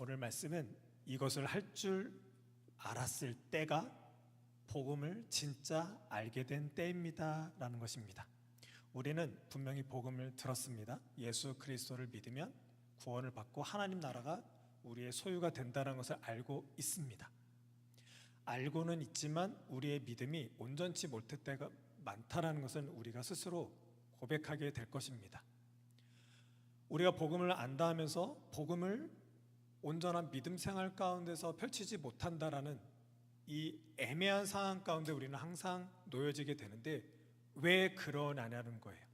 오늘 말씀은 이것을 할 줄 알았을 때가 복음을 진짜 알게 된 때입니다 라는 것입니다. 우리는 분명히 복음을 들었습니다. 예수 그리스도를 믿으면 구원을 받고 하나님 나라가 우리의 소유가 된다는 것을 알고 있습니다. 알고는 있지만 우리의 믿음이 온전치 못할 때가 많다는 것은 우리가 스스로 고백하게 될 것입니다. 우리가 복음을 안다 하면서 복음을 온전한 믿음 생활 가운데서 펼치지 못한다라는 이 애매한 상황 가운데 우리는 항상 놓여지게 되는데 왜 그러냐는 거예요.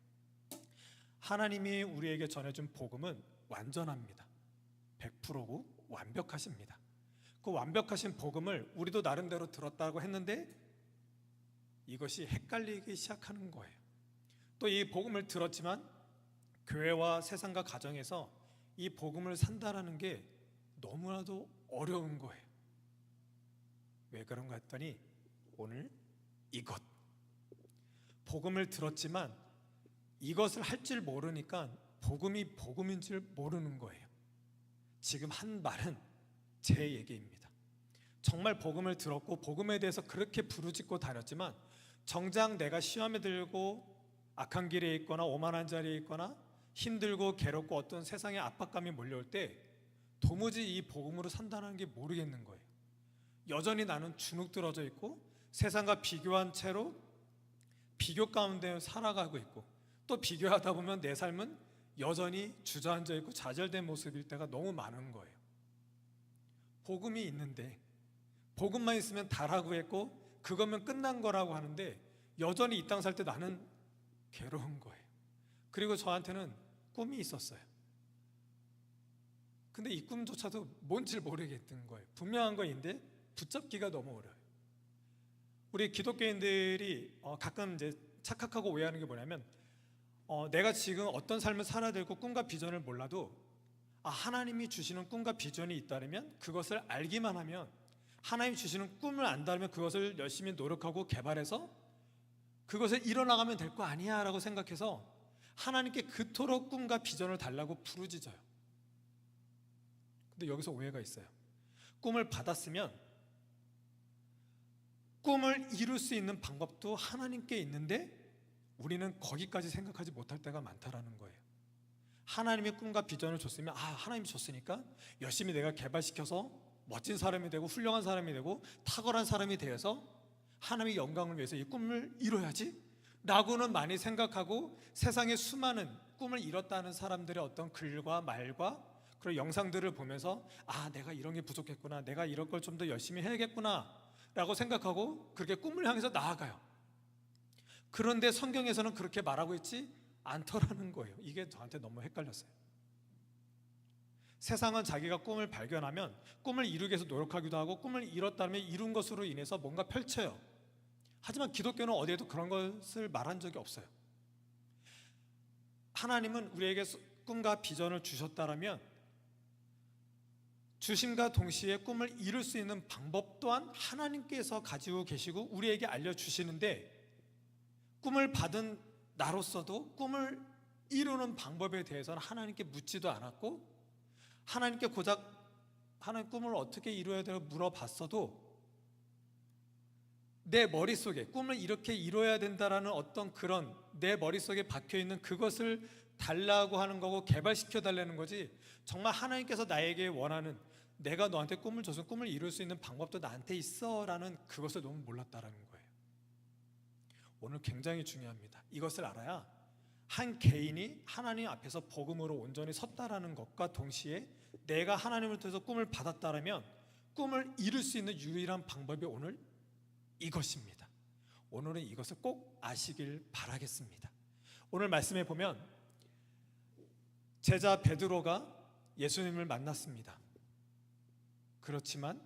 하나님이 우리에게 전해준 복음은 완전합니다. 100%고 완벽하십니다. 그 완벽하신 복음을 우리도 나름대로 들었다고 했는데 이것이 헷갈리기 시작하는 거예요. 또 이 복음을 들었지만 교회와 세상과 가정에서 이 복음을 산다라는 게 너무나도 어려운 거예요. 왜 그런가 했더니 오늘 이것 복음을 들었지만 이것을 할 줄 모르니까 복음이 복음인 줄 모르는 거예요. 지금 한 말은 제 얘기입니다. 정말 복음을 들었고 복음에 대해서 그렇게 부르짖고 다녔지만 정작 내가 시험에 들고 악한 길에 있거나 오만한 자리에 있거나 힘들고 괴롭고 어떤 세상의 압박감이 몰려올 때 도무지 이 복음으로 산다는 게 모르겠는 거예요. 여전히 나는 주눅들어져 있고 세상과 비교한 채로 비교 가운데 살아가고 있고 또 비교하다 보면 내 삶은 여전히 주저앉아 있고 좌절된 모습일 때가 너무 많은 거예요. 복음이 있는데 복음만 있으면 다라고 했고 그거면 끝난 거라고 하는데 여전히 이 땅 살 때 나는 괴로운 거예요. 그리고 저한테는 꿈이 있었어요. 근데 이 꿈조차도 뭔지 모르겠던 거예요. 분명한 거인데 붙잡기가 너무 어려워요. 우리 기독교인들이 가끔 이제 착각하고 오해하는 게 뭐냐면 내가 지금 어떤 삶을 살아야 되고 꿈과 비전을 몰라도 하나님이 주시는 꿈과 비전이 있다면 그것을 알기만 하면 하나님이 주시는 꿈을 안다면 그것을 열심히 노력하고 개발해서 그것을 이뤄나가면 될 거 아니야 라고 생각해서 하나님께 그토록 꿈과 비전을 달라고 부르짖어요. 근데 여기서 오해가 있어요. 꿈을 받았으면 꿈을 이룰 수 있는 방법도 하나님께 있는데 우리는 거기까지 생각하지 못할 때가 많다라는 거예요. 하나님의 꿈과 비전을 줬으면 하나님이 줬으니까 열심히 내가 개발시켜서 멋진 사람이 되고 훌륭한 사람이 되고 탁월한 사람이 되어서 하나님의 영광을 위해서 이 꿈을 이뤄야지 라고는 많이 생각하고 세상의 수많은 꿈을 이뤘다는 사람들의 어떤 글과 말과 그런 영상들을 보면서 내가 이런 게 부족했구나, 내가 이런 걸 좀 더 열심히 해야겠구나 라고 생각하고 그렇게 꿈을 향해서 나아가요. 그런데 성경에서는 그렇게 말하고 있지 않더라는 거예요. 이게 저한테 너무 헷갈렸어요. 세상은 자기가 꿈을 발견하면 꿈을 이루기 위해서 노력하기도 하고 꿈을 이뤘다면 이룬 것으로 인해서 뭔가 펼쳐요. 하지만 기독교는 어디에도 그런 것을 말한 적이 없어요. 하나님은 우리에게 꿈과 비전을 주셨다면 주심과 동시에 꿈을 이룰 수 있는 방법 또한 하나님께서 가지고 계시고 우리에게 알려주시는데 꿈을 받은 나로서도 꿈을 이루는 방법에 대해서는 하나님께 묻지도 않았고 하나님께 고작 하나님 꿈을 어떻게 이루어야 되고 물어봤어도 내 머릿속에 꿈을 이렇게 이루어야 된다라는 어떤 그런 내 머릿속에 박혀있는 그것을 달라고 하는 거고 개발시켜 달라는 거지 정말 하나님께서 나에게 원하는 내가 너한테 꿈을 줘서 꿈을 이룰 수 있는 방법도 나한테 있어 라는 그것을 너무 몰랐다라는 거예요. 오늘 굉장히 중요합니다. 이것을 알아야 한 개인이 하나님 앞에서 복음으로 온전히 섰다라는 것과 동시에 내가 하나님을 통해서 꿈을 받았다라면 꿈을 이룰 수 있는 유일한 방법이 오늘 이것입니다. 오늘은 이것을 꼭 아시길 바라겠습니다. 오늘 말씀에 보면 제자 베드로가 예수님을 만났습니다. 그렇지만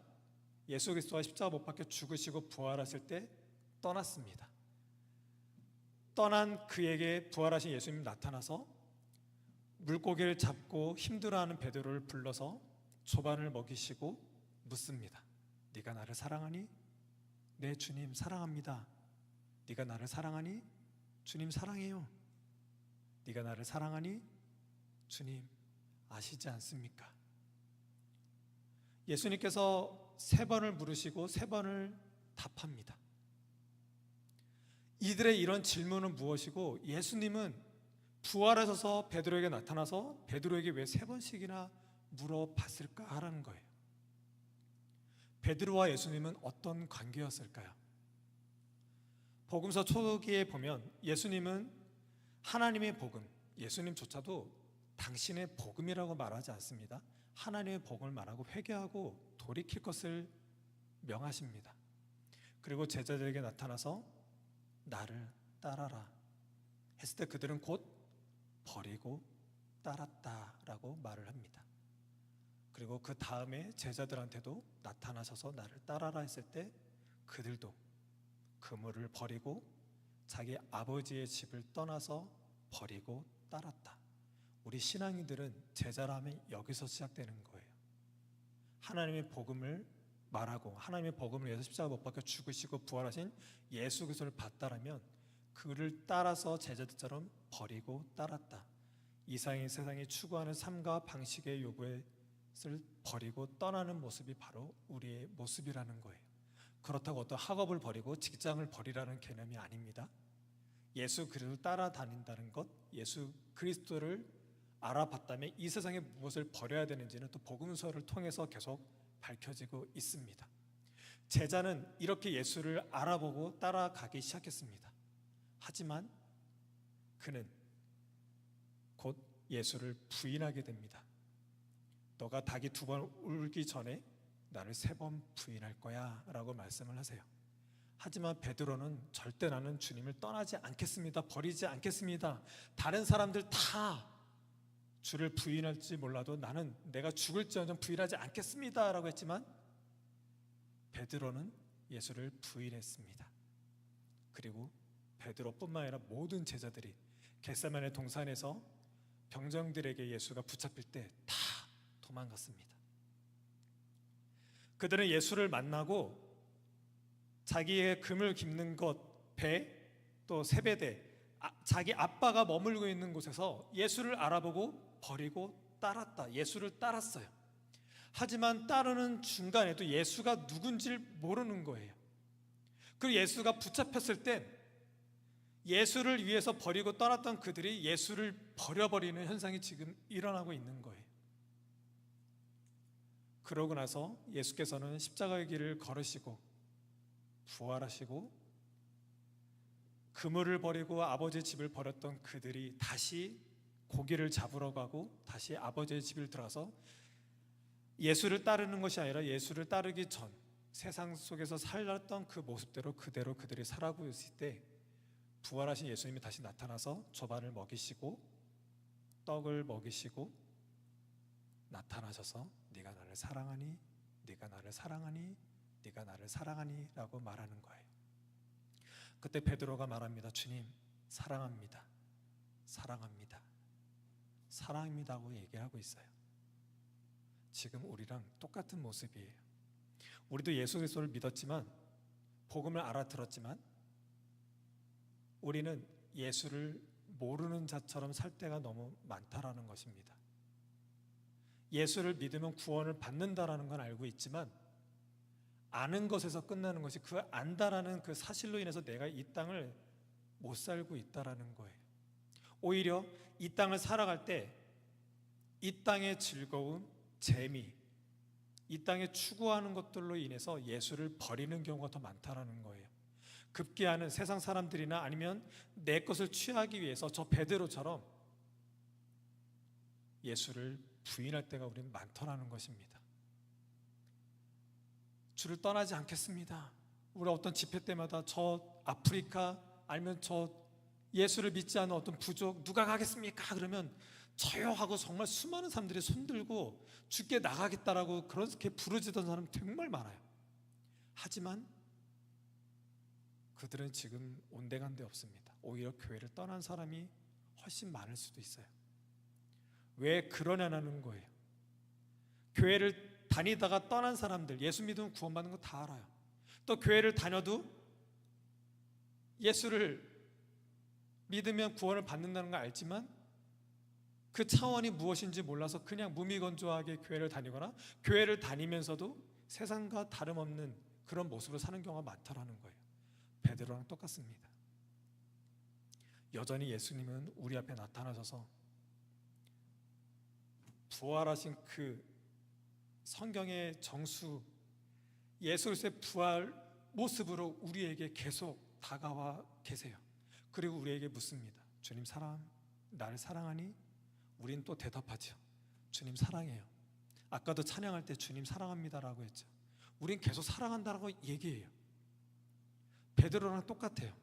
예수 그리스도가 십자가 못 박혀 죽으시고 부활하실 때 떠났습니다. 떠난 그에게 부활하신 예수님이 나타나서 물고기를 잡고 힘들어하는 베드로를 불러서 조반을 먹이시고 묻습니다. 네가 나를 사랑하니? 네, 주님 사랑합니다. 네가 나를 사랑하니? 주님 사랑해요. 네가 나를 사랑하니? 주님 아시지 않습니까? 예수님께서 3번을 물으시고 3번을 답합니다. 이들의 이런 질문은 무엇이고 예수님은 부활하셔서 베드로에게 나타나서 베드로에게 왜 3번씩이나 물어봤을까 하라는 거예요. 베드로와 예수님은 어떤 관계였을까요? 복음서 초기에 보면 예수님은 하나님의 복음, 예수님조차도 당신의 복음이라고 말하지 않습니다. 하나님의 복음을 말하고 회개하고 돌이킬 것을 명하십니다. 그리고 제자들에게 나타나서 나를 따라라 했을 때 그들은 곧 버리고 따랐다라고 말을 합니다. 그리고 그 다음에 제자들한테도 나타나셔서 나를 따라라 했을 때 그들도 그물을 버리고 자기 아버지의 집을 떠나서 버리고 따랐다. 우리 신앙인들은 제자라면 여기서 시작되는 거예요. 하나님의 복음을 말하고 하나님의 복음을 위해서 십자가 못 박혀 죽으시고 부활하신 예수 그리스도를 받다라면 그를 따라서 제자들처럼 버리고 따랐다. 이상의 세상이 추구하는 삶과 방식의 요구를 버리고 떠나는 모습이 바로 우리의 모습이라는 거예요. 그렇다고 어떤 학업을 버리고 직장을 버리라는 개념이 아닙니다. 예수 그리스도를 따라다닌다는 것, 예수 그리스도를 알아봤다면 이 세상에 무엇을 버려야 되는지는 또 복음서를 통해서 계속 밝혀지고 있습니다. 제자는 이렇게 예수를 알아보고 따라가기 시작했습니다. 하지만 그는 곧 예수를 부인하게 됩니다. 너가 닭이 2번 울기 전에 나를 3번 부인할 거야 라고 말씀을 하세요. 하지만 베드로는 절대 나는 주님을 떠나지 않겠습니다. 버리지 않겠습니다. 다른 사람들 다 주를 부인할지 몰라도 나는 내가 죽을지언정 부인하지 않겠습니다 라고 했지만 베드로는 예수를 부인했습니다. 그리고 베드로뿐만 아니라 모든 제자들이 겟세마네 동산에서 병정들에게 예수가 붙잡힐 때 다 도망갔습니다. 그들은 예수를 만나고 자기의 금을 깁는 것, 배, 또 세베대, 자기 아빠가 머물고 있는 곳에서 예수를 알아보고 버리고 따랐다. 예수를 따랐어요. 하지만 따르는 중간에도 예수가 누군지를 모르는 거예요. 그리고 예수가 붙잡혔을 때 예수를 위해서 버리고 떠났던 그들이 예수를 버려버리는 현상이 지금 일어나고 있는 거예요. 그러고 나서 예수께서는 십자가의 길을 걸으시고 부활하시고 그물을 버리고 아버지의 집을 버렸던 그들이 다시 고기를 잡으러 가고 다시 아버지의 집을 들어가서 예수를 따르는 것이 아니라 예수를 따르기 전 세상 속에서 살았던 그 모습대로 그대로 그들이 살아가고 있을 때 부활하신 예수님이 다시 나타나서 조반을 먹이시고 떡을 먹이시고 나타나셔서 네가 나를 사랑하니 네가 나를 사랑하니 네가 나를 사랑하니 라고 말하는 거예요. 그때 베드로가 말합니다. 주님 사랑합니다. 사랑합니다. 사랑합니다고 얘기하고 있어요. 지금 우리랑 똑같은 모습이에요. 우리도 예수 그리스도를 믿었지만 복음을 알아들었지만 우리는 예수를 모르는 자처럼 살 때가 너무 많다라는 것입니다. 예수를 믿으면 구원을 받는다라는 건 알고 있지만 아는 것에서 끝나는 것이 그 안다라는 그 사실로 인해서 내가 이 땅을 못 살고 있다라는 거예요. 오히려 이 땅을 살아갈 때 이 땅의 즐거움, 재미, 이 땅에 추구하는 것들로 인해서 예수를 버리는 경우가 더 많다라는 거예요. 급기야는 세상 사람들이나 아니면 내 것을 취하기 위해서 저 베드로처럼 예수를 부인할 때가 우리는 많더라는 것입니다. 주를 떠나지 않겠습니다. 우리 어떤 집회 때마다 저 아프리카 아니면 저 예수를 믿지 않는 어떤 부족 누가 가겠습니까? 그러면 저요 하고 정말 수많은 사람들이 손들고 주께 나가겠다라고 그렇게 부르짖던 사람 정말 많아요. 하지만 그들은 지금 온데간데 없습니다. 오히려 교회를 떠난 사람이 훨씬 많을 수도 있어요. 왜 그러냐는 거예요. 교회를 다니다가 떠난 사람들, 예수 믿으면 구원받는 거 다 알아요. 또 교회를 다녀도 예수를 믿으면 구원을 받는다는 걸 알지만 그 차원이 무엇인지 몰라서 그냥 무미건조하게 교회를 다니거나 교회를 다니면서도 세상과 다름없는 그런 모습으로 사는 경우가 많다라는 거예요. 베드로랑 똑같습니다. 여전히 예수님은 우리 앞에 나타나셔서 부활하신 그 성경의 정수 예수 그리스도의 부활 모습으로 우리에게 계속 다가와 계세요. 그리고 우리에게 묻습니다. 주님 나를 사랑하니? 우린 또 대답하죠. 주님 사랑해요. 아까도 찬양할 때 주님 사랑합니다라고 했죠. 우린 계속 사랑한다라고 얘기해요. 베드로랑 똑같아요.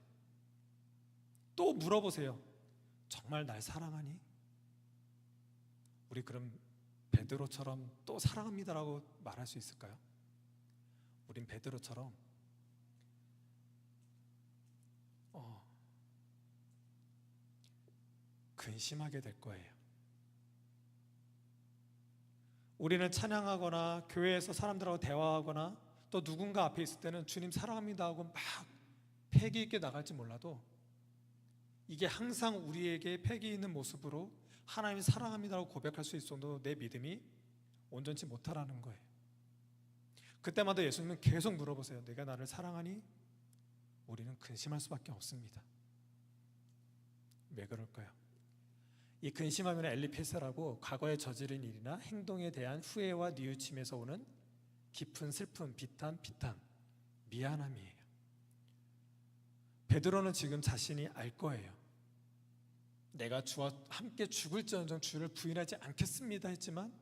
또 물어보세요. 정말 날 사랑하니? 우리 그럼 베드로처럼 또 사랑합니다라고 말할 수 있을까요? 우린 베드로처럼 근심하게 될 거예요. 우리는 찬양하거나 교회에서 사람들하고 대화하거나 또 누군가 앞에 있을 때는 주님 사랑합니다 하고 막 패기 있게 나갈지 몰라도 이게 항상 우리에게 패기 있는 모습으로 하나님 사랑합니다라고 고백할 수 있어도 내 믿음이 온전치 못하라는 거예요. 그때마다 예수님은 계속 물어보세요. 내가 나를 사랑하니? 우리는 근심할 수밖에 없습니다. 왜 그럴까요? 이 근심하면 엘리페스라고 과거에 저지른 일이나 행동에 대한 후회와 뉘우침에서 오는 깊은 슬픔, 비탄, 미안함이에요. 베드로는 지금 자신이 알 거예요. 내가 주와 함께 죽을지언정 주를 부인하지 않겠습니다 했지만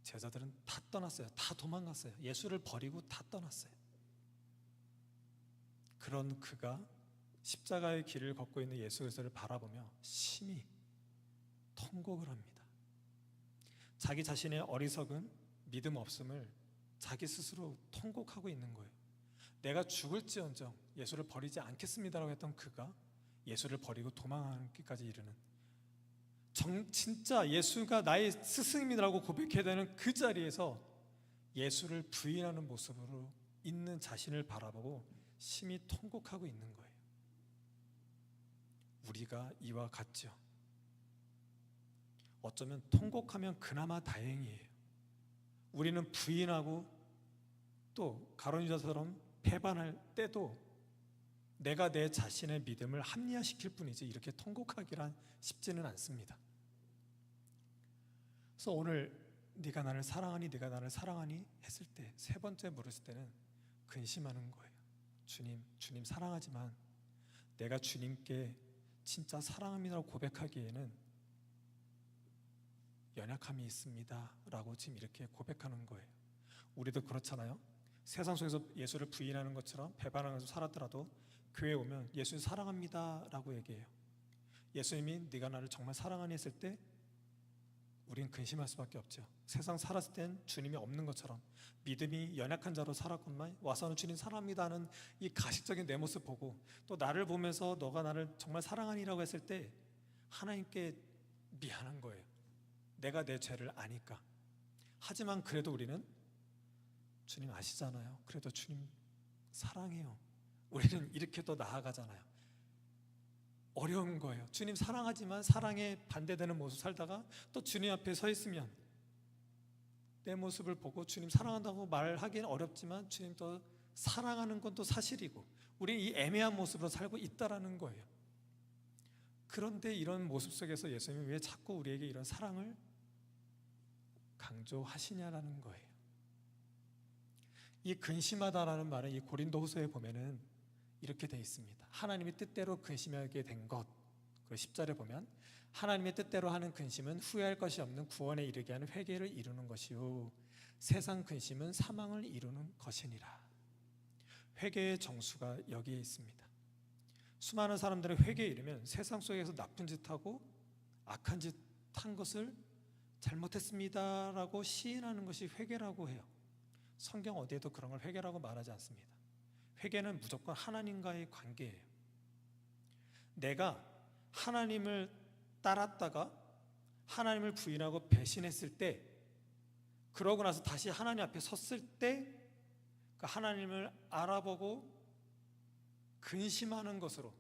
제자들은 다 떠났어요. 다 도망갔어요. 예수를 버리고 다 떠났어요. 그런 그가 십자가의 길을 걷고 있는 예수 그리스도를 바라보며 심히 통곡을 합니다. 자기 자신의 어리석은 믿음 없음을 자기 스스로 통곡하고 있는 거예요. 내가 죽을지언정 예수를 버리지 않겠습니다라고 했던 그가 예수를 버리고 도망하기까지 이르는 진짜 예수가 나의 스승입니다라고 고백해야 되는 그 자리에서 예수를 부인하는 모습으로 있는 자신을 바라보고 심히 통곡하고 있는 거예요. 우리가 이와 같죠. 어쩌면 통곡하면 그나마 다행이에요. 우리는 부인하고 또 가룟 유다처럼 배반할 때도 내가 내 자신의 믿음을 합리화시킬 뿐이지 이렇게 통곡하기란 쉽지는 않습니다. 그래서 오늘 네가 나를 사랑하니 네가 나를 사랑하니 했을 때 세 번째 물었을 때는 근심하는 거예요. 주님 사랑하지만 내가 주님께 진짜 사랑합니다라고 고백하기에는 연약함이 있습니다 라고 지금 이렇게 고백하는 거예요. 우리도 그렇잖아요. 세상 속에서 예수를 부인하는 것처럼 배반하면서 살았더라도 교회에 오면 예수 사랑합니다 라고 얘기해요. 예수님이 네가 나를 정말 사랑하니 했을 때 우린 근심할 수밖에 없죠. 세상 살았을 땐 주님이 없는 것처럼 믿음이 연약한 자로 살았건만 와서는 주님 사랑합니다 하는 이 가식적인 내 모습 보고 또 나를 보면서 너가 나를 정말 사랑하니라고 했을 때 하나님께 미안한 거예요. 내가 내 죄를 아니까. 하지만 그래도 우리는 주님 아시잖아요. 그래도 주님 사랑해요. 우리는 이렇게 또 나아가잖아요. 어려운 거예요. 주님 사랑하지만 사랑에 반대되는 모습 살다가 또 주님 앞에 서 있으면 내 모습을 보고 주님 사랑한다고 말하기는 어렵지만 주님 또 사랑하는 건 또 사실이고 우리는 이 애매한 모습으로 살고 있다라는 거예요. 그런데 이런 모습 속에서 예수님이 왜 자꾸 우리에게 이런 사랑을 강조하시냐라는 거예요. 이 근심하다라는 말은 이 고린도후서에 보면은 이렇게 되어 있습니다. 하나님의 뜻대로 근심하게 된 것. 그리고 10절에 보면 하나님의 뜻대로 하는 근심은 후회할 것이 없는 구원에 이르게 하는 회개를 이루는 것이요 세상 근심은 사망을 이루는 것이니라. 회개의 정수가 여기에 있습니다. 수많은 사람들은 회개에 이르면 세상 속에서 나쁜 짓하고 악한 짓 한 것을 잘못했습니다라고 시인하는 것이 회개라고 해요. 성경 어디에도 그런 걸 회개라고 말하지 않습니다. 회개는 무조건 하나님과의 관계예요. 내가 하나님을 따랐다가 하나님을 부인하고 배신했을 때 그러고 나서 다시 하나님 앞에 섰을 때 그 하나님을 알아보고 근심하는 것으로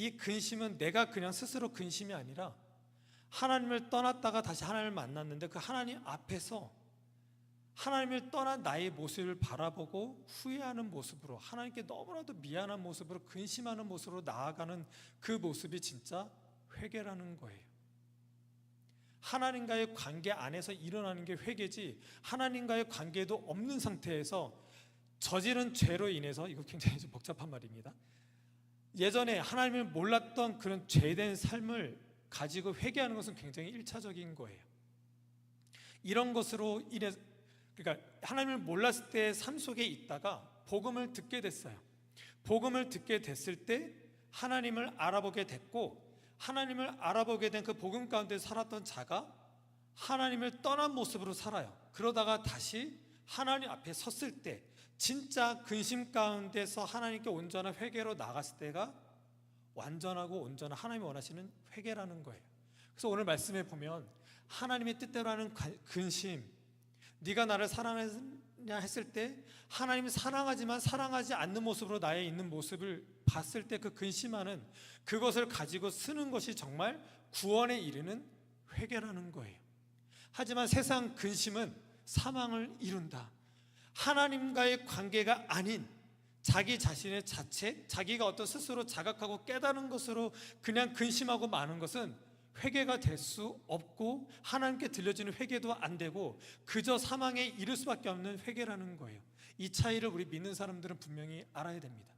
이 근심은 내가 그냥 스스로 근심이 아니라 하나님을 떠났다가 다시 하나님을 만났는데 그 하나님 앞에서 하나님을 떠난 나의 모습을 바라보고 후회하는 모습으로, 하나님께 너무나도 미안한 모습으로, 근심하는 모습으로 나아가는 그 모습이 진짜 회개라는 거예요. 하나님과의 관계 안에서 일어나는 게 회개지, 하나님과의 관계도 없는 상태에서 저지른 죄로 인해서, 이거 굉장히 좀 복잡한 말입니다. 예전에 하나님을 몰랐던 그런 죄된 삶을 가지고 회개하는 것은 굉장히 1차적인 거예요. 이런 것으로 인해, 그러니까 하나님을 몰랐을 때 삶 속에 있다가 복음을 듣게 됐어요. 복음을 듣게 됐을 때 하나님을 알아보게 됐고, 하나님을 알아보게 된 그 복음 가운데 살았던 자가 하나님을 떠난 모습으로 살아요. 그러다가 다시 하나님 앞에 섰을 때, 진짜 근심 가운데서 하나님께 온전한 회개로 나갔을 때가 완전하고 온전한 하나님이 원하시는 회개라는 거예요. 그래서 오늘 말씀에 보면 하나님의 뜻대로 하는 근심, 네가 나를 사랑하냐 했을 때 하나님이 사랑하지만 사랑하지 않는 모습으로 나의 있는 모습을 봤을 때 그 근심하는 그것을 가지고 쓰는 것이 정말 구원에 이르는 회개라는 거예요. 하지만 세상 근심은 사망을 이룬다. 하나님과의 관계가 아닌 자기 자신의 자책, 자기가 어떤 스스로 자각하고 깨달은 것으로 그냥 근심하고 마는 것은 회개가 될 수 없고, 하나님께 들려지는 회개도 안 되고 그저 사망에 이를 수밖에 없는 회개라는 거예요. 이 차이를 우리 믿는 사람들은 분명히 알아야 됩니다.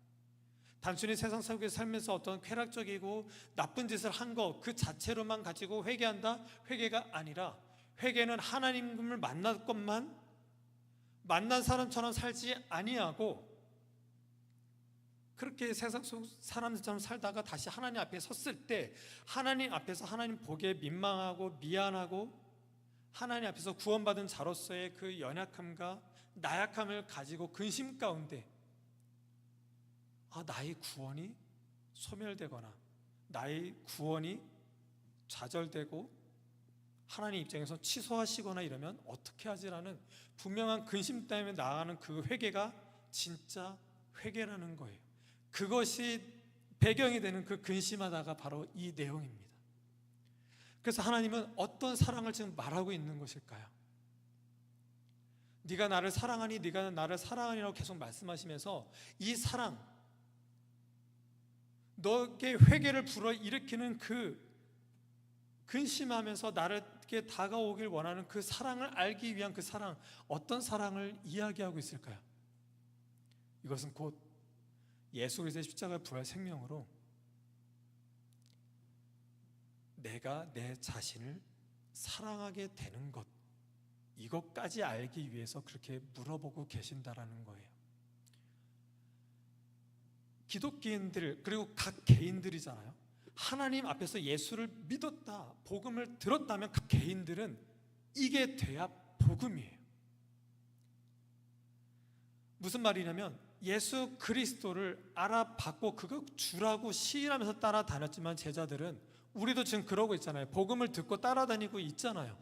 단순히 세상 속에 살면서 어떤 쾌락적이고 나쁜 짓을 한 것 그 자체로만 가지고 회개한다? 회개가 아니라, 회개는 하나님을 만날 것만 만난 사람처럼 살지 아니하고, 그렇게 세상 속 사람들처럼 살다가 다시 하나님 앞에 섰을 때 하나님 앞에서 하나님 보기에 민망하고 미안하고, 하나님 앞에서 구원받은 자로서의 그 연약함과 나약함을 가지고 근심 가운데 나의 구원이 소멸되거나 나의 구원이 좌절되고 하나님 입장에서 취소하시거나 이러면 어떻게 하지라는 분명한 근심 때문에 나아가는 그 회개가 진짜 회개라는 거예요. 그것이 배경이 되는 그 근심하다가 바로 이 내용입니다. 그래서 하나님은 어떤 사랑을 지금 말하고 있는 것일까요? 네가 나를 사랑하니, 네가 나를 사랑하니라고 계속 말씀하시면서 이 사랑, 너에게 회개를 불어일으키는 그 근심하면서 나에게 다가오길 원하는 그 사랑을 알기 위한 그 사랑, 어떤 사랑을 이야기하고 있을까요? 이것은 곧 예수 그리스도의 십자가 부활 생명으로 내가 내 자신을 사랑하게 되는 것, 이것까지 알기 위해서 그렇게 물어보고 계신다라는 거예요. 기독교인들, 그리고 각 개인들이잖아요. 하나님 앞에서 예수를 믿었다, 복음을 들었다면 각 개인들은 이게 돼야 복음이에요. 무슨 말이냐면, 예수 그리스도를 알아봤고 그거 주라고 시인하면서 따라다녔지만 제자들은, 우리도 지금 그러고 있잖아요. 복음을 듣고 따라다니고 있잖아요.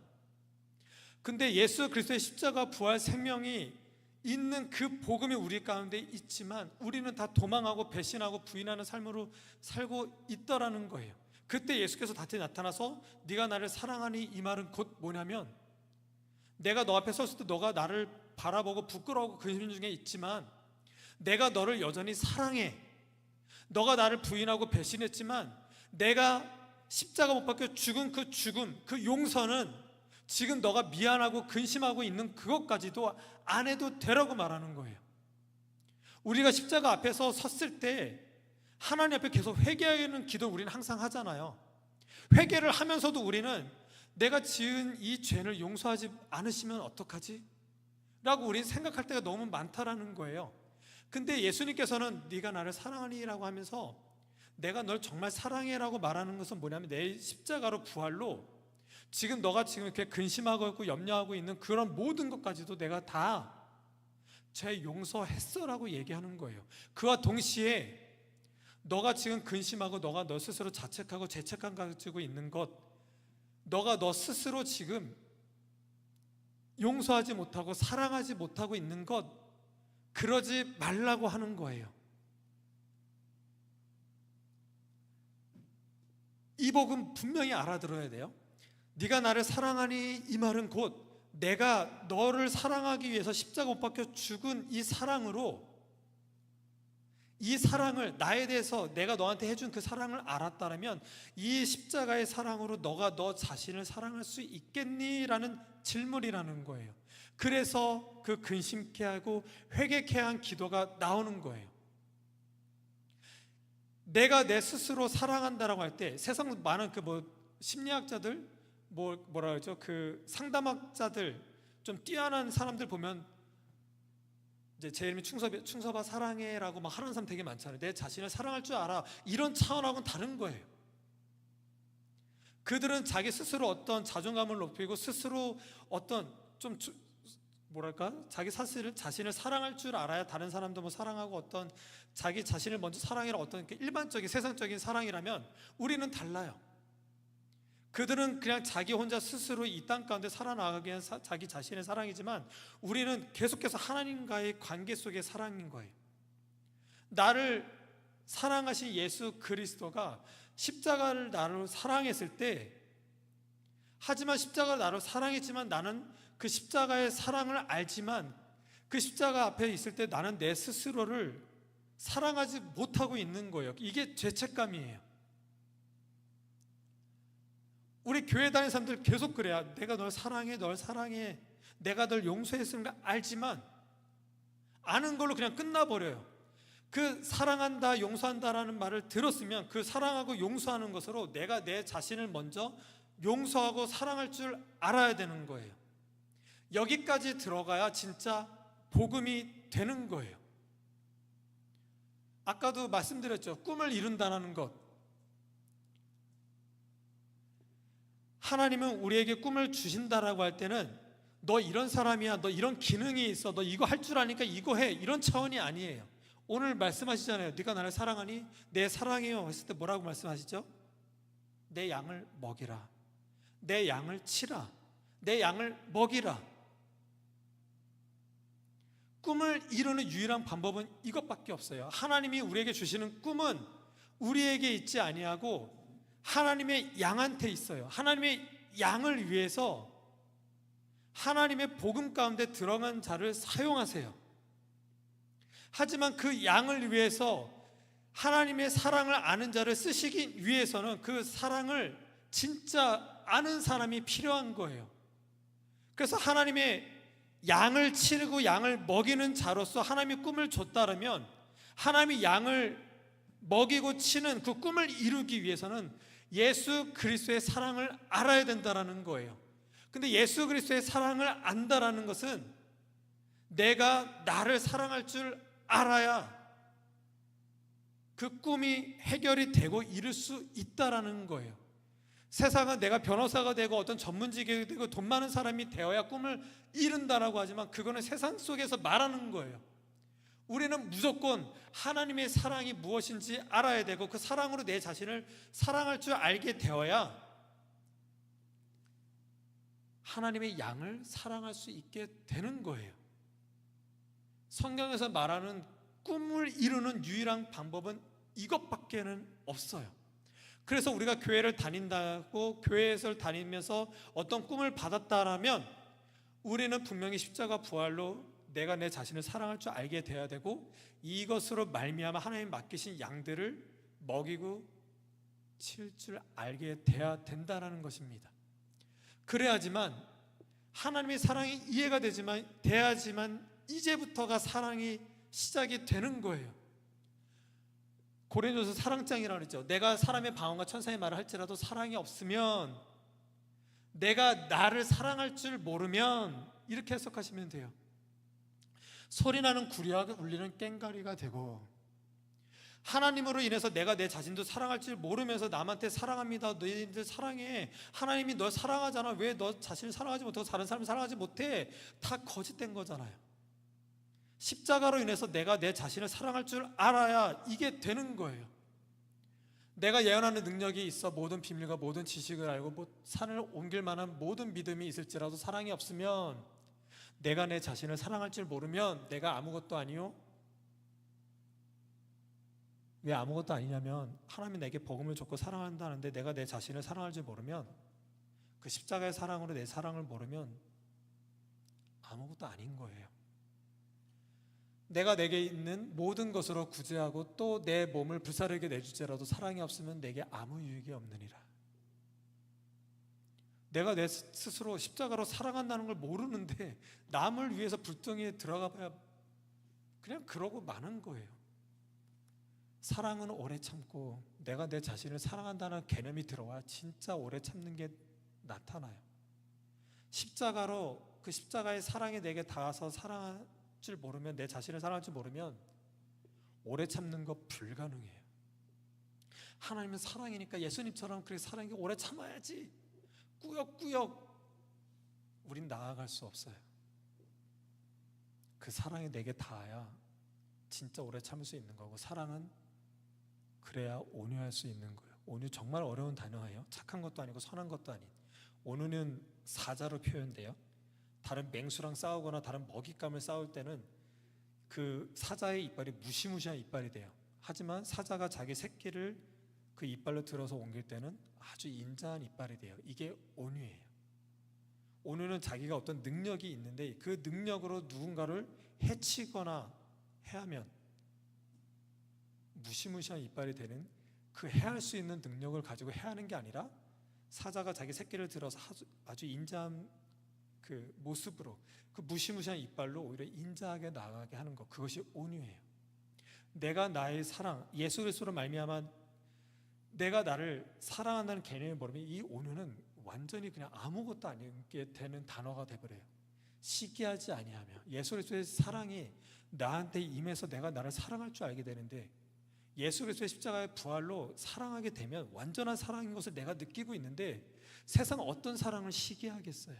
근데 예수 그리스도의 십자가 부활 생명이 있는 그 복음이 우리 가운데 있지만 우리는 다 도망하고 배신하고 부인하는 삶으로 살고 있더라는 거예요. 그때 예수께서 다시 나타나서 네가 나를 사랑하니, 이 말은 곧 뭐냐면, 내가 너 앞에 섰을 때 너가 나를 바라보고 부끄러워하고 근심 중에 있지만 내가 너를 여전히 사랑해. 너가 나를 부인하고 배신했지만 내가 십자가 못 박혀 죽은 그 죽음, 그 용서는 지금 너가 미안하고 근심하고 있는 그것까지도 안 해도 되라고 말하는 거예요. 우리가 십자가 앞에서 섰을 때 하나님 앞에 계속 회개하는 기도 우리는 항상 하잖아요. 회개를 하면서도 우리는 내가 지은 이 죄를 용서하지 않으시면 어떡하지? 라고 우리는 생각할 때가 너무 많다라는 거예요. 근데 예수님께서는 네가 나를 사랑하니 라고 하면서 내가 널 정말 사랑해 라고 말하는 것은 뭐냐면, 내 십자가로 부활로 지금 너가 지금 이렇게 근심하고 있고 염려하고 있는 그런 모든 것까지도 내가 다 죄 용서했어 라고 얘기하는 거예요. 그와 동시에 너가 지금 근심하고 너가 너 스스로 자책하고 죄책감 가지고 있는 것, 너가 너 스스로 지금 용서하지 못하고 사랑하지 못하고 있는 것, 그러지 말라고 하는 거예요. 이 복음 분명히 알아들어야 돼요. 네가 나를 사랑하니, 이 말은 곧 내가 너를 사랑하기 위해서 십자가 못 박혀 죽은 이 사랑으로, 이 사랑을, 나에 대해서 내가 너한테 해준 그 사랑을 알았다면 이 십자가의 사랑으로 너가 너 자신을 사랑할 수 있겠니? 라는 질문이라는 거예요. 그래서 그 근심케 하고 회개케 한 기도가 나오는 거예요. 내가 내 스스로 사랑한다라고 할 때 세상 많은 그 심리학자들, 뭐라 그러죠? 그 상담학자들, 좀 뛰어난 사람들 보면 이제 제 이름이 충서봐 사랑해라고 막 하는 사람 되게 많잖아요. 내 자신을 사랑할 줄 알아. 이런 차원하고는 다른 거예요. 그들은 자기 스스로 어떤 자존감을 높이고 스스로 어떤 좀 뭐랄까, 자기 자신을 사랑할 줄 알아야 다른 사람도 뭐 사랑하고, 어떤 자기 자신을 먼저 사랑해라, 어떤 일반적인 세상적인 사랑이라면 우리는 달라요. 그들은 그냥 자기 혼자 스스로 이 땅 가운데 살아나가기 위한 자기 자신의 사랑이지만 우리는 계속해서 하나님과의 관계 속의 사랑인 거예요. 나를 사랑하신 예수 그리스도가 십자가를 나를 사랑했을 때, 하지만 십자가를 나를 사랑했지만 나는 그 십자가의 사랑을 알지만 그 십자가 앞에 있을 때 나는 내 스스로를 사랑하지 못하고 있는 거예요. 이게 죄책감이에요. 우리 교회 다니는 사람들 계속 그래요. 내가 널 사랑해, 널 사랑해, 내가 널 용서했으는 걸 알지만 아는 걸로 그냥 끝나버려요. 그 사랑한다, 용서한다라는 말을 들었으면 그 사랑하고 용서하는 것으로 내가 내 자신을 먼저 용서하고 사랑할 줄 알아야 되는 거예요. 여기까지 들어가야 진짜 복음이 되는 거예요. 아까도 말씀드렸죠. 꿈을 이룬다는 것. 하나님은 우리에게 꿈을 주신다라고 할 때는 너 이런 사람이야, 너 이런 기능이 있어, 너 이거 할 줄 아니까 이거 해, 이런 차원이 아니에요. 오늘 말씀하시잖아요. 네가 나를 사랑하니? 네, 사랑해요 했을 때 뭐라고 말씀하시죠? 내 양을 먹이라, 내 양을 치라, 내 양을 먹이라. 꿈을 이루는 유일한 방법은 이것밖에 없어요. 하나님이 우리에게 주시는 꿈은 우리에게 있지 아니하고 하나님의 양한테 있어요. 하나님의 양을 위해서 하나님의 복음 가운데 들어간 자를 사용하세요. 하지만 그 양을 위해서 하나님의 사랑을 아는 자를 쓰시기 위해서는 그 사랑을 진짜 아는 사람이 필요한 거예요. 그래서 하나님의 양을 치르고 양을 먹이는 자로서 하나님이 꿈을 줬다면 하나님이 양을 먹이고 치는 그 꿈을 이루기 위해서는 예수 그리스도의 사랑을 알아야 된다는 거예요. 근데 예수 그리스도의 사랑을 안다라는 것은 내가 나를 사랑할 줄 알아야 그 꿈이 해결이 되고 이룰 수 있다라는 거예요. 세상은 내가 변호사가 되고 어떤 전문직이 되고 돈 많은 사람이 되어야 꿈을 이룬다라고 하지만 그거는 세상 속에서 말하는 거예요. 우리는 무조건 하나님의 사랑이 무엇인지 알아야 되고 그 사랑으로 내 자신을 사랑할 줄 알게 되어야 하나님의 양을 사랑할 수 있게 되는 거예요. 성경에서 말하는 꿈을 이루는 유일한 방법은 이것밖에는 없어요. 그래서 우리가 교회를 다닌다고 교회에서 다니면서 어떤 꿈을 받았다라면 우리는 분명히 십자가 부활로 내가 내 자신을 사랑할 줄 알게 돼야 되고 이것으로 말미암아 하나님 맡기신 양들을 먹이고 칠 줄 알게 돼야 된다는 것입니다. 그래야지만 하나님의 사랑이 이해가 돼야지만 이제부터가 사랑이 시작이 되는 거예요. 고린도서 사랑장이라고 그랬죠. 내가 사람의 방언과 천사의 말을 할지라도 사랑이 없으면, 내가 나를 사랑할 줄 모르면, 이렇게 해석하시면 돼요. 소리나는 구리와 울리는 꽹과리가 되고, 하나님으로 인해서 내가 내 자신도 사랑할 줄 모르면서 남한테 사랑합니다, 너희들 사랑해, 하나님이 널 사랑하잖아, 왜 너 자신을 사랑하지 못하고 다른 사람을 사랑하지 못해? 다 거짓된 거잖아요. 십자가로 인해서 내가 내 자신을 사랑할 줄 알아야 이게 되는 거예요. 내가 예언하는 능력이 있어 모든 비밀과 모든 지식을 알고 산을 옮길 만한 모든 믿음이 있을지라도 사랑이 없으면, 내가 내 자신을 사랑할 줄 모르면 내가 아무것도 아니요. 왜 아무것도 아니냐면, 하나님이 내게 복음을 줬고 사랑한다는데 내가 내 자신을 사랑할 줄 모르면, 그 십자가의 사랑으로 내 사랑을 모르면 아무것도 아닌 거예요. 내가 내게 있는 모든 것으로 구제하고 또 내 몸을 불사르게 내줄지라도 사랑이 없으면 내게 아무 유익이 없느니라. 내가 내 스스로 십자가로 살아간다는 걸 모르는데 남을 위해서 불덩이에 들어가 봐야 그냥 그러고 마는 거예요. 사랑은 오래 참고, 내가 내 자신을 사랑한다는 개념이 들어와 진짜 오래 참는 게 나타나요. 십자가로, 그 십자가의 사랑이 내게 닿아서 사랑할 줄 모르면, 내 자신을 사랑할 줄 모르면 오래 참는 거 불가능해요. 하나님은 사랑이니까 예수님처럼 그렇게 사랑이 오래 참아야지, 꾸역꾸역 우린 나아갈 수 없어요. 그 사랑이 내게 닿아야 진짜 오래 참을 수 있는 거고, 사랑은 그래야 온유할 수 있는 거예요. 온유 정말 어려운 단어예요. 착한 것도 아니고 선한 것도 아닌. 온유는 사자로 표현돼요. 다른 맹수랑 싸우거나 다른 먹잇감을 싸울 때는 그 사자의 이빨이 무시무시한 이빨이 돼요. 하지만 사자가 자기 새끼를 그 이빨로 들어서 옮길 때는 아주 인자한 이빨이 돼요. 이게 온유예요. 온유는 자기가 어떤 능력이 있는데 그 능력으로 누군가를 해치거나 해하면 무시무시한 이빨이 되는, 그 해할 수 있는 능력을 가지고 해하는 게 아니라 사자가 자기 새끼를 들어서 아주 인자한 그 모습으로, 그 무시무시한 이빨로 오히려 인자하게 나아가게 하는 것, 그것이 온유예요. 내가 나의 사랑, 예수 그리스도로 말미암아 내가 나를 사랑한다는 개념을 모르면 이 온유는 완전히 그냥 아무것도 아니게 되는 단어가 돼버려요. 시기하지 아니하며, 예수 그리스도의 사랑이 나한테 임해서 내가 나를 사랑할 줄 알게 되는데, 예수 그리스도의 십자가의 부활로 사랑하게 되면 완전한 사랑인 것을 내가 느끼고 있는데, 세상 어떤 사랑을 시기하겠어요?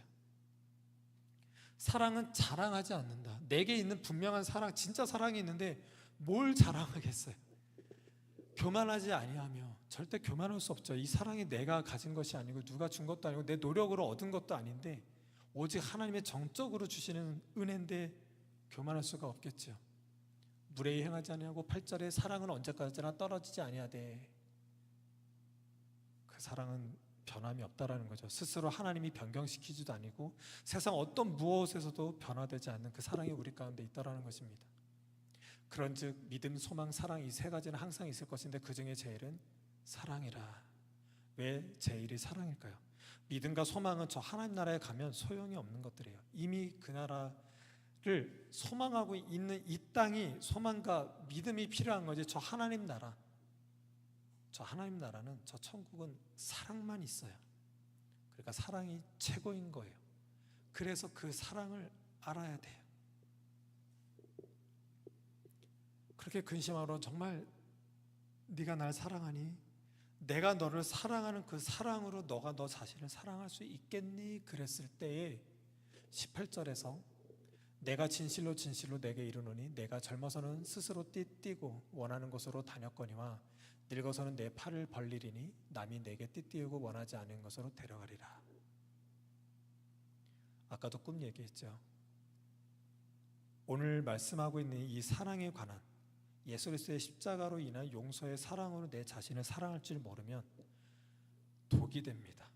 사랑은 자랑하지 않는다. 내게 있는 분명한 사랑, 진짜 사랑이 있는데 뭘 자랑하겠어요? 교만하지 아니하며, 절대 교만할 수 없죠. 이 사랑이 내가 가진 것이 아니고 누가 준 것도 아니고 내 노력으로 얻은 것도 아닌데 오직 하나님의 정적으로 주시는 은혜인데 교만할 수가 없겠죠. 무례히 행하지 아니하고 8절에 사랑은 언제까지나 떨어지지 아니하되, 그 사랑은 변함이 없다라는 거죠. 스스로 하나님이 변경시키지도 아니고 세상 어떤 무엇에서도 변화되지 않는 그 사랑이 우리 가운데 있다라는 것입니다. 그런즉 믿음, 소망, 사랑, 이 세 가지는 항상 있을 것인데 그 중에 제일은 사랑이라. 왜 제일이 사랑일까요? 믿음과 소망은 저 하나님 나라에 가면 소용이 없는 것들이에요. 이미 그 나라를 소망하고 있는 이 땅이 소망과 믿음이 필요한 거지, 저 하나님 나라, 저 하나님 나라는, 저 천국은 사랑만 있어요. 그러니까 사랑이 최고인 거예요. 그래서 그 사랑을 알아야 돼요. 그렇게 근심하러, 정말 네가 날 사랑하니? 내가 너를 사랑하는 그 사랑으로 너가 너 자신을 사랑할 수 있겠니? 그랬을 때에 18절에서 내가 진실로 진실로 내게 이르노니 내가 젊어서는 스스로 띠띠고 원하는 곳으로 다녔거니와 늙어서는 내 팔을 벌리리니 남이 내게 띠띠우고 원하지 않은 것으로 데려가리라. 아까도 꿈 얘기했죠. 오늘 말씀하고 있는 이 사랑에 관한, 예수 그리스도의 십자가로 인한 용서의 사랑으로 내 자신을 사랑할 줄 모르면 독이 됩니다.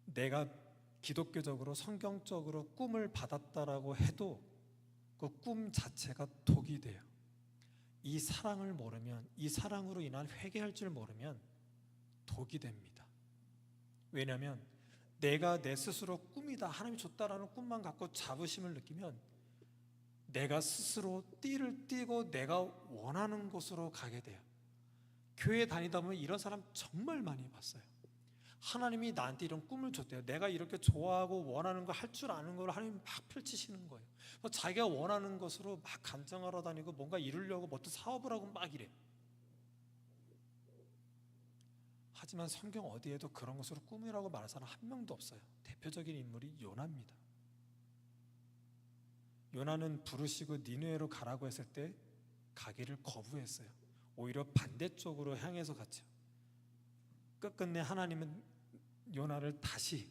내가 기독교적으로 성경적으로 꿈을 받았다라고 해도 그 꿈 자체가 독이 돼요. 이 사랑을 모르면, 이 사랑으로 인한 회개할 줄 모르면 독이 됩니다. 왜냐하면 내가 내 스스로 꿈이다, 하나님이 줬다라는 꿈만 갖고 자부심을 느끼면 내가 스스로 띠를 띠고 내가 원하는 곳으로 가게 돼요. 교회 다니다 보면 이런 사람 정말 많이 봤어요. 하나님이 나한테 이런 꿈을 줬대요. 내가 이렇게 좋아하고 원하는 거 할 줄 아는 걸 하나님이 막 펼치시는 거예요. 자기가 원하는 것으로 막 간증하러 다니고 뭔가 이루려고 뭐또 사업을 하고 막 이래. 하지만 성경 어디에도 그런 것으로 꿈이라고 말할 사람 한 명도 없어요. 대표적인 인물이 요나입니다. 요나는 부르시고 니느웨로 가라고 했을 때 가기를 거부했어요. 오히려 반대쪽으로 향해서 갔죠. 끝끝내 하나님은 요나를 다시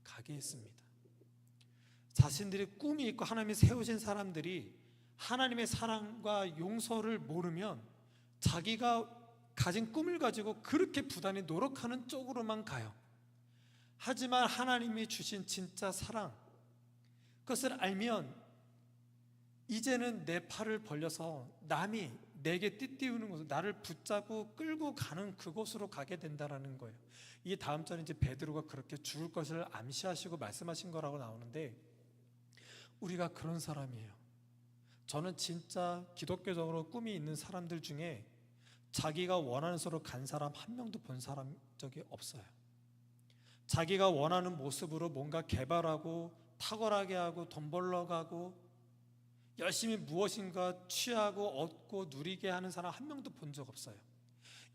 가게 했습니다. 자신들이 꿈이 있고 하나님이 세우신 사람들이 하나님의 사랑과 용서를 모르면 자기가 가진 꿈을 가지고 그렇게 부단히 노력하는 쪽으로만 가요. 하지만 하나님이 주신 진짜 사랑, 그것을 알면 이제는 내 팔을 벌려서 남이 내게 띠띠우는 곳을 나를 붙잡고 끌고 가는 그곳으로 가게 된다는 거예요. 이 다음 절에 이제 베드로가 그렇게 죽을 것을 암시하시고 말씀하신 거라고 나오는데, 우리가 그런 사람이에요. 저는 진짜 기독교적으로 꿈이 있는 사람들 중에 자기가 원하는 소로 간 사람 한 명도 본 사람 적이 없어요. 자기가 원하는 모습으로 뭔가 개발하고 탁월하게 하고 돈 벌러 가고 열심히 무엇인가 취하고 얻고 누리게 하는 사람 한 명도 본 적 없어요.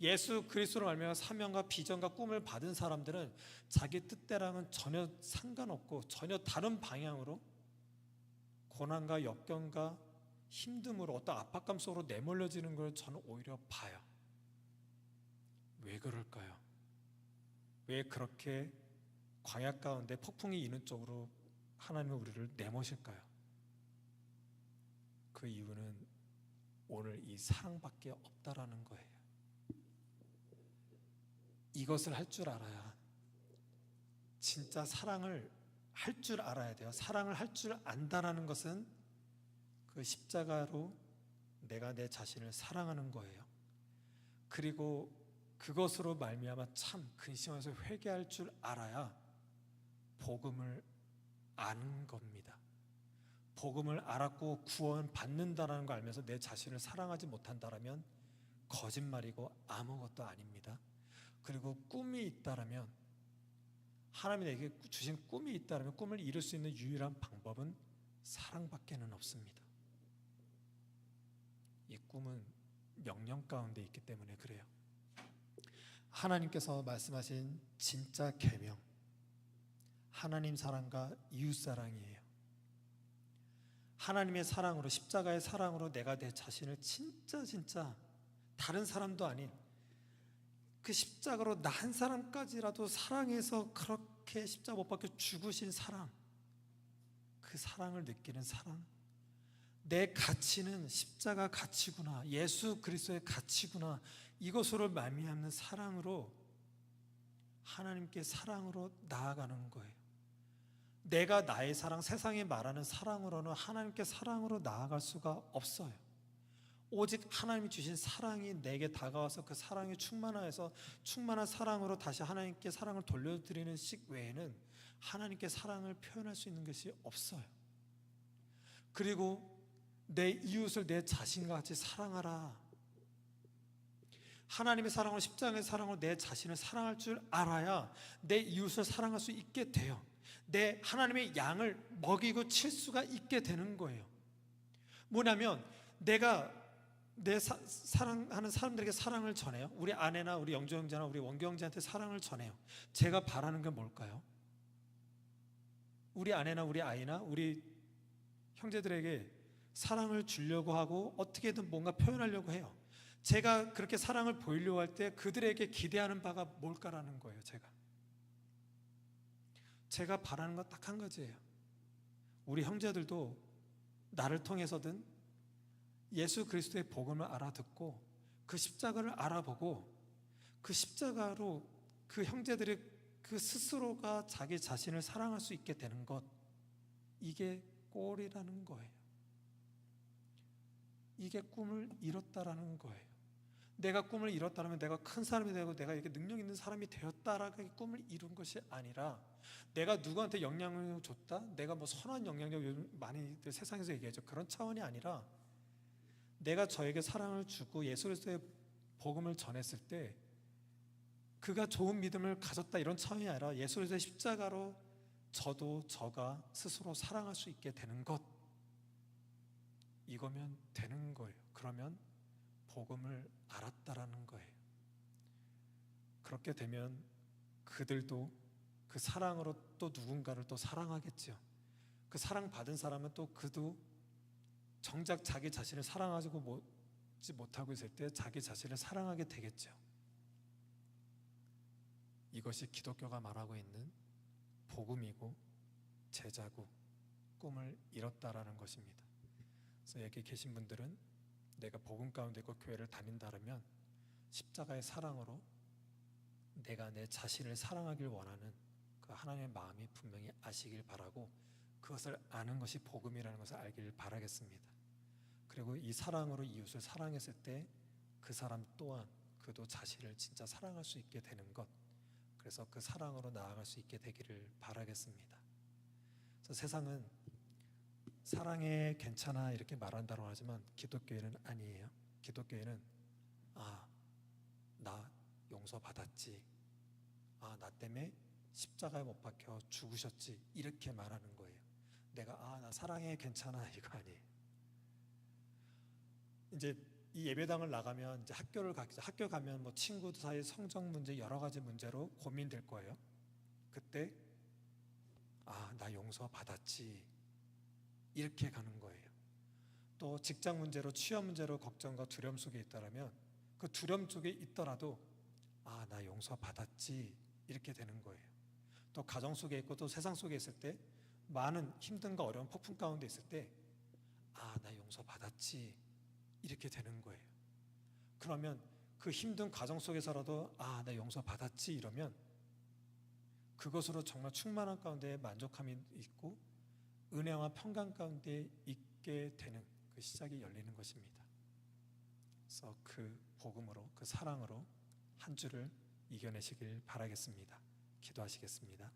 예수 그리스도로 말미암아 사명과 비전과 꿈을 받은 사람들은 자기 뜻대로는 전혀 상관없고 전혀 다른 방향으로 고난과 역경과 힘듦으로 어떤 압박감 속으로 내몰려지는 걸 저는 오히려 봐요. 왜 그럴까요? 왜 그렇게 광야 가운데 폭풍이 있는 쪽으로 하나님은 우리를 내모실까요? 그 이유는 오늘 이 사랑밖에 없다라는 거예요. 이것을 할 줄 알아야, 진짜 사랑을 할 줄 알아야 돼요. 사랑을 할 줄 안다라는 것은 그 십자가로 내가 내 자신을 사랑하는 거예요. 그리고 그것으로 말미암아 참 근심해서 회개할 줄 알아야 복음을 아는 겁니다. 복음을 알았고 구원 받는다라는 걸 알면서 내 자신을 사랑하지 못한다라면 거짓말이고 아무것도 아닙니다. 그리고 꿈이 있다라면, 하나님이 내게 주신 꿈이 있다라면 꿈을 이룰 수 있는 유일한 방법은 사랑밖에는 없습니다. 이 꿈은 명령 가운데 있기 때문에 그래요. 하나님께서 말씀하신 진짜 계명, 하나님 사랑과 이웃 사랑이에요. 하나님의 사랑으로, 십자가의 사랑으로 내가 내 자신을 진짜 다른 사람도 아닌 그 십자가로 나 한 사람까지라도 사랑해서 그렇게 십자가 못 박혀 죽으신 사랑, 그 사랑을 느끼는 사랑, 내 가치는 십자가 가치구나, 예수 그리스도의 가치구나, 이것으로 말미암는 사랑으로 하나님께 사랑으로 나아가는 거예요. 내가 나의 사랑, 세상에 말하는 사랑으로는 하나님께 사랑으로 나아갈 수가 없어요. 오직 하나님이 주신 사랑이 내게 다가와서 그 사랑에 충만하여서 충만한 사랑으로 다시 하나님께 사랑을 돌려드리는 식 외에는 하나님께 사랑을 표현할 수 있는 것이 없어요. 그리고 내 이웃을 내 자신과 같이 사랑하라. 하나님의 사랑으로, 십자가의 사랑으로 내 자신을 사랑할 줄 알아야 내 이웃을 사랑할 수 있게 돼요. 내 하나님의 양을 먹이고 칠 수가 있게 되는 거예요. 뭐냐면 내가 내 사랑하는 사람들에게 사랑을 전해요. 우리 아내나 우리 영조 형제나 우리 원교 형제한테 사랑을 전해요. 제가 바라는 게 뭘까요? 우리 아내나 우리 아이나 우리 형제들에게 사랑을 주려고 하고 어떻게든 뭔가 표현하려고 해요. 제가 그렇게 사랑을 보이려고 할 때 그들에게 기대하는 바가 뭘까라는 거예요. 제가 바라는 건 딱 한 가지예요. 우리 형제들도 나를 통해서든 예수 그리스도의 복음을 알아듣고 그 십자가를 알아보고 그 십자가로 그 형제들이 그 스스로가 자기 자신을 사랑할 수 있게 되는 것, 이게 꼴이라는 거예요. 이게 꿈을 이뤘다라는 거예요. 내가 꿈을 이뤘다면 내가 큰 사람이 되고 내가 이렇게 능력 있는 사람이 되었다라는 꿈을 이룬 것이 아니라, 내가 누구한테 영향을 줬다, 내가 뭐 선한 영향력, 요즘 많이 세상에서 얘기하죠. 그런 차원이 아니라 내가 저에게 사랑을 주고 예수 그리스도의 복음을 전했을 때 그가 좋은 믿음을 가졌다, 이런 차원이 아니라 예수 그리스도의 십자가로 저도 저가 스스로 사랑할 수 있게 되는 것, 이거면 되는 거예요. 그러면 복음을 알았다라는 거예요. 그렇게 되면 그들도 그 사랑으로 또 누군가를 또 사랑하겠죠. 그 사랑받은 사람은 또 그도 정작 자기 자신을 사랑하지 못하고 있을 때 자기 자신을 사랑하게 되겠죠. 이것이 기독교가 말하고 있는 복음이고 제자고 꿈을 이뤘다라는 것입니다. 그래서 여기 계신 분들은 내가 복음 가운데 있고 교회를 다닌다면 십자가의 사랑으로 내가 내 자신을 사랑하길 원하는 그 하나님의 마음이 분명히 아시길 바라고, 그것을 아는 것이 복음이라는 것을 알길 바라겠습니다. 그리고 이 사랑으로 이웃을 사랑했을 때 그 사람 또한 그도 자신을 진짜 사랑할 수 있게 되는 것, 그래서 그 사랑으로 나아갈 수 있게 되기를 바라겠습니다. 그래서 세상은 사랑해 괜찮아 이렇게 말한다고 하지만 기독교회는 아니에요. 기독교회는 나 용서받았지, 나 때문에 십자가에 못 박혀 죽으셨지, 이렇게 말하는 거예요. 내가 나 사랑해 괜찮아 이거 아니에요. 이제 이 예배당을 나가면 이제 학교 가면 뭐 친구 사이 성적 문제 여러 가지 문제로 고민될 거예요. 그때 나 용서받았지 이렇게 가는 거예요. 또 직장 문제로 취업 문제로 걱정과 두려움 속에 있다라면 그 두려움 속에 있더라도 나 용서받았지 이렇게 되는 거예요. 또 가정 속에 있고 또 세상 속에 있을 때 많은 힘든과 어려운 폭풍 가운데 있을 때 나 용서받았지 이렇게 되는 거예요. 그러면 그 힘든 과정 속에서라도 나 용서받았지 이러면 그것으로 정말 충만한 가운데 만족함이 있고 은혜와 평강 가운데 있게 되는 그 시작이 열리는 것입니다. 그래서 그 복음으로, 그 사랑으로 한 주를 이겨내시길 바라겠습니다. 기도하시겠습니다.